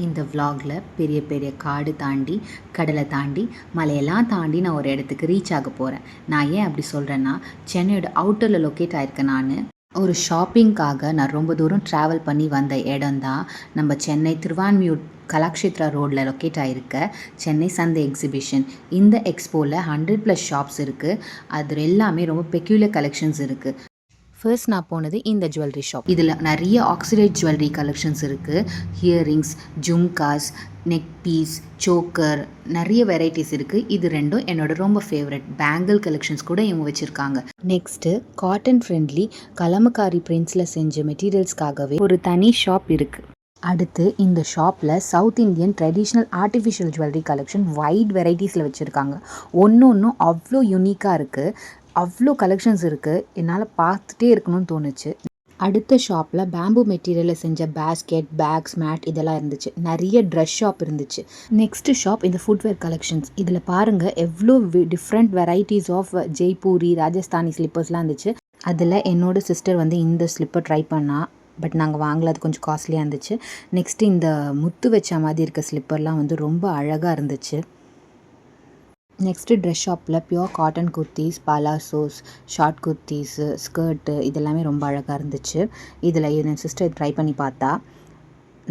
இந்த vlogல பெரிய பெரிய காடு தாண்டி, கடலை தாண்டி, மலையெல்லாம் தாண்டி நான் ஒரு இடத்துக்கு ரீச் ஆக போகிறேன். நான் ஏன் அப்படி சொல்கிறேன்னா, சென்னையோட அவுட்டரில் லொக்கேட் ஆயிருக்கேன் நான். ஒரு ஷாப்பிங்காக நான் ரொம்ப தூரம் ட்ராவல் பண்ணி வந்த இடம் தான் நம்ம சென்னை திருவான்மியூர் கலாக்ஷேத்ரா ரோடில் லொக்கேட் ஆகிருக்க சென்னை சந்தை எக்ஸிபிஷன். இந்த எக்ஸ்போவில் 100+ ஷாப்ஸ் இருக்குது. அது எல்லாமே ரொம்ப பெக்யூலர் கலெக்ஷன்ஸ் இருக்குது. ஃபர்ஸ்ட் நான் போனது இந்த ஜுவல்லரி ஷாப். இதில் நிறைய ஆக்சிடைட் ஜுவல்லரி கலெக்ஷன்ஸ் இருக்குது. Earrings, jhumkas, neck piece, choker, நிறைய வெரைட்டிஸ் இருக்குது. இது ரெண்டும் என்னோட ரொம்ப ஃபேவரட். பேங்கிள் கலெக்ஷன்ஸ் கூட இவங்க வச்சுருக்காங்க. நெக்ஸ்ட்டு காட்டன் ஃப்ரெண்ட்லி கலமக்காரி பிரிண்ட்ஸில் செஞ்ச மெட்டீரியல்ஸ்க்காகவே ஒரு தனி ஷாப் இருக்குது. அடுத்து இந்த ஷாப்பில் south Indian traditional artificial jewellery collection wide வெரைட்டிஸில் வச்சுருக்காங்க. ஒன்று அவ்வளோ யூனிக்காக இருக்குது. அவ்வளோ கலெக்ஷன்ஸ் இருக்குது. என்னால் பார்த்துட்டே இருக்கணும்னு தோணுச்சு. அடுத்த ஷாப்பில் பேம்பு மெட்டீரியலில் செஞ்ச பேஸ்கெட், பேக்ஸ், மேட் இதெல்லாம் இருந்துச்சு. நிறைய ட்ரெஸ் ஷாப் இருந்துச்சு. நெக்ஸ்ட் ஷாப் இந்த ஃபுட்வேர் கலெக்ஷன்ஸ். இதில் பாருங்கள் எவ்வளோ different varieties of Jaipuri, Rajasthani ஸ்லிப்பர்ஸ்லாம் இருந்துச்சு. அதில் என்னோட சிஸ்டர் வந்து இந்த ஸ்லிப்பர் ட்ரை பண்ணால், பட் நாங்கள் வாங்கல, அது கொஞ்சம் காஸ்ட்லியாக இருந்துச்சு. நெக்ஸ்ட்டு இந்த முத்து வச்ச மாதிரி இருக்க ஸ்லிப்பர்லாம் வந்து ரொம்ப அழகாக இருந்துச்சு. நெக்ஸ்ட்டு ட்ரெஸ் ஷாப்பில் pure cotton kurtis, palazzos, short kurtis, skirt இதெல்லாமே ரொம்ப அழகாக இருந்துச்சு. இதில் என் சிஸ்டர் ட்ரை பண்ணி பார்த்தா.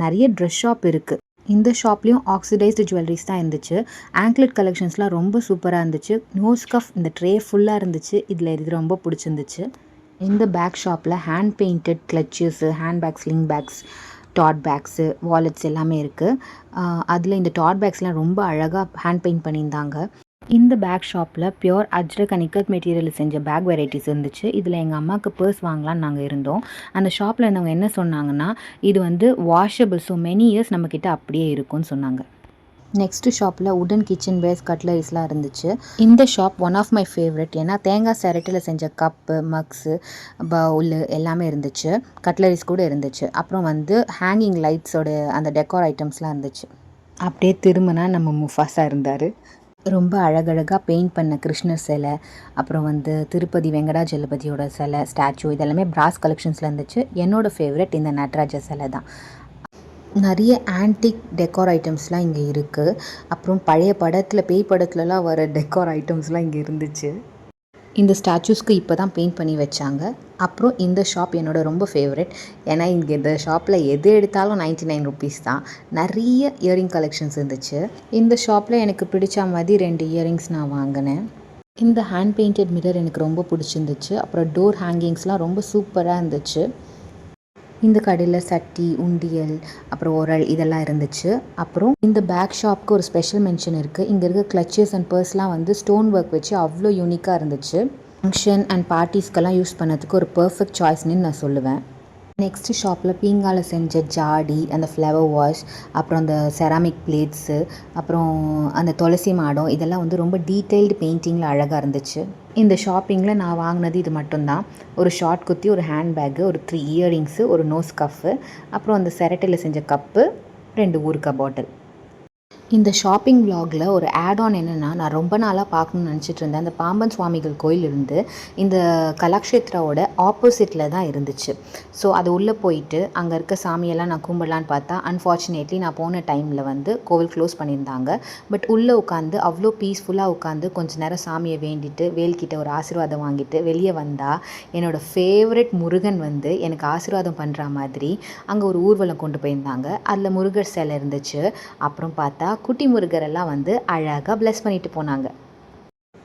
நிறைய ட்ரெஸ் ஷாப் இருக்குது. இந்த ஷாப்லேயும் ஆக்சிடைஸ்டு ஜுவல்லரிஸ் தான் இருந்துச்சு. ஆங்க்லெட் கலெக்ஷன்ஸ்லாம் ரொம்ப சூப்பராக இருந்துச்சு. நோஸ் கஃப் இந்த ட்ரே ஃபுல்லாக இருந்துச்சு. இதில் இது ரொம்ப பிடிச்சிருந்துச்சு. இந்த பேக் ஷாப்பில் hand painted clutches, hand bags, sling bags, tote bags, wallets எல்லாமே இருக்குது. அதில் இந்த டாட் பேக்ஸ்லாம் ரொம்ப அழகாக ஹேண்ட் பெயிண்ட் பண்ணியிருந்தாங்க. இந்த பேக் ஷாப்பில் pure Ajrakh and ikat material செஞ்ச பேக் வெரைட்டிஸ் இருந்துச்சு. இதில் எங்கள் அம்மாவுக்கு பர்ஸ் வாங்கலான்னு நாங்கள் இருந்தோம். அந்த ஷாப்பில் இருந்தவங்க என்ன சொன்னாங்கன்னா, இது வந்து வாஷபிள், ஸோ மெனி இயர்ஸ் நம்மக்கிட்ட அப்படியே இருக்கும்னு சொன்னாங்க. நெக்ஸ்ட்டு ஷாப்பில் உடன் கிச்சன் வேர்ஸ், கட்லரிஸ்லாம் இருந்துச்சு. இந்த shop one of my favourite. ஏன்னா தேங்காய் சிரட்டில் செஞ்ச கப்பு, மக்ஸு, பவுலு எல்லாமே இருந்துச்சு. கட்லரிஸ் கூட இருந்துச்சு. அப்புறம் வந்து ஹேங்கிங் லைட்ஸோட அந்த டெக்கார் ஐட்டம்ஸ்லாம் இருந்துச்சு. அப்படியே திரும்பினா நம்ம முஃபாஸா இருந்தார். ரொம்ப அழகழகாக பெயிண்ட் பண்ண கிருஷ்ணர் சிலை, அப்புறம் வந்து திருப்பதி வெங்கடாஜலபதியோட சிலை, ஸ்டாச்சு இதெல்லாமே பிராஸ் கலெக்ஷன்ஸில் இருந்துச்சு. என்னோடய ஃபேவரட் இந்த நடராஜர் சிலை தான். நிறைய ஆன்டிக் டெக்கார் ஐட்டம்ஸ்லாம் இங்கே இருக்குது. அப்புறம் பழைய படத்தில், பேய் படத்துலலாம் வர டெக்கார் ஐட்டம்ஸ்லாம் இங்கே இருந்துச்சு. இந்த ஸ்டாச்சூஸ்க்கு இப்போ தான் பெயிண்ட் பண்ணி வச்சாங்க. அப்புறம் இந்த ஷாப் என்னோட ரொம்ப ஃபேவரட். ஏன்னா இங்கே இந்த ஷாப்பில் எது எடுத்தாலும் 99 ருபீஸ் தான். நிறைய இயரிங் கலெக்ஷன்ஸ் இருந்துச்சு. இந்த ஷாப்பில் எனக்கு பிடிச்ச மாதிரி 2 இயரிங்ஸ் நான் வாங்கினேன். இந்த ஹேண்ட் பெயிண்டட் மிரர் எனக்கு ரொம்ப பிடிச்சிருந்துச்சு. அப்புறம் டோர் ஹேங்கிங்ஸ்லாம் ரொம்ப சூப்பராக இருந்துச்சு. இந்த கடையில் சட்டி, உண்டியல், அப்புறம் உரல் இதெல்லாம் இருந்துச்சு. அப்புறம் இந்த பேக் ஷாப்புக்கு ஒரு ஸ்பெஷல் மென்ஷன் இருக்குது. இங்கே இருக்க கிளச்சஸ் அண்ட் பர்ஸ்லாம் வந்து ஸ்டோன் ஒர்க் வச்சு அவ்வளோ யூனிக்காக இருந்துச்சு. ஃபங்க்ஷன் அண்ட் பார்ட்டிஸ்க்கெல்லாம் யூஸ் பண்ணதுக்கு ஒரு பர்ஃபெக்ட் சாய்ஸ்ன்னு நான் சொல்லுவேன். நெக்ஸ்ட்டு ஷாப்பில் பீங்கால செஞ்ச ஜாடி, அந்த ஃப்ளவர் வாஷ், அப்புறம் அந்த செராமிக் பிளேட்ஸு, அப்புறம் அந்த துளசி மாடம் இதெல்லாம் வந்து ரொம்ப டீட்டெயில்டு பெயிண்டிங்கில் அழகாக இருந்துச்சு. இந்த ஷாப்பிங்கில் நான் வாங்கினது இது மட்டும்தான். ஒரு ஷார்ட் குர்த்தி, ஒரு ஹேண்ட் பேக்கு, ஒரு 3 இயரிங்ஸு, ஒரு நோஸ் கஃப்பு, அப்புறம் அந்த செரட்டையில் செஞ்ச கப்பு, 2 ஊறுகாய் பாட்டில். இந்த ஷாப்பிங் விலாகில் ஒரு ஆட் ஆன் என்னென்னா, நான் ரொம்ப நாளாக பார்க்கணுன்னு நினச்சிட்டு இருந்தேன். அந்த பாம்பன் சுவாமிகள் கோயில் இருந்து இந்த கலாக்ஷேத்ராவோட ஆப்போசிட்டில் தான் இருந்துச்சு. ஸோ அது உள்ளே போயிட்டு அங்கே இருக்க சாமியெல்லாம் நான் கும்பிடலான்னு பார்த்தா, அன்ஃபார்ச்சுனேட்லி நான் போன டைமில் வந்து கோவில் க்ளோஸ் பண்ணியிருந்தாங்க. பட் உள்ளே உட்காந்து அவ்வளோ பீஸ்ஃபுல்லாக உட்காந்து கொஞ்சம் நேரம் சாமியை வேண்டிட்டு, வேல்கிட்ட ஒரு ஆசீர்வாதம் வாங்கிட்டு வெளியே வந்தால், என்னோடய ஃபேவரட் முருகன் வந்து எனக்கு ஆசீர்வாதம் பண்ணுற மாதிரி அங்கே ஒரு ஊர்வலம் கொண்டு போயிருந்தாங்க. அதில் முருகர் சிலை இருந்துச்சு. அப்புறம் பார்த்தா குட்டி முருகரெல்லாம் வந்து அழகாக ப்ளஸ் பண்ணிட்டு போனாங்க.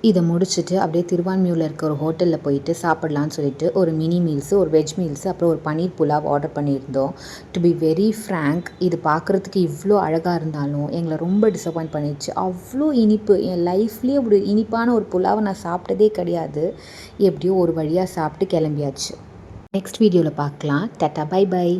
இதை முடிச்சுட்டு அப்படியே திருவான்மியூரில் இருக்க ஒரு ஹோட்டலில் போயிட்டு சாப்பிட்லான்னு சொல்லிட்டு ஒரு மினி மீல்ஸு, ஒரு வெஜ் மீல்ஸு, அப்புறம் ஒரு பன்னீர் புலாவ் ஆர்டர் பண்ணியிருந்தோம். டு பி வெரி ஃப்ரேங்க், இது பார்க்குறதுக்கு இவ்வளோ அழகாக இருந்தாலும் எங்களை ரொம்ப டிசப்பாயிண்ட் பண்ணிடுச்சு. அவ்வளோ இனிப்பு. என் லைஃப்லேயே ஒரு இனிப்பான ஒரு புலாவை நான் சாப்பிட்டதே கிடையாது. எப்படியோ ஒரு வழியாக சாப்பிட்டு கிளம்பியாச்சு. நெக்ஸ்ட் வீடியோவில் பார்க்கலாம். Tata, bye by.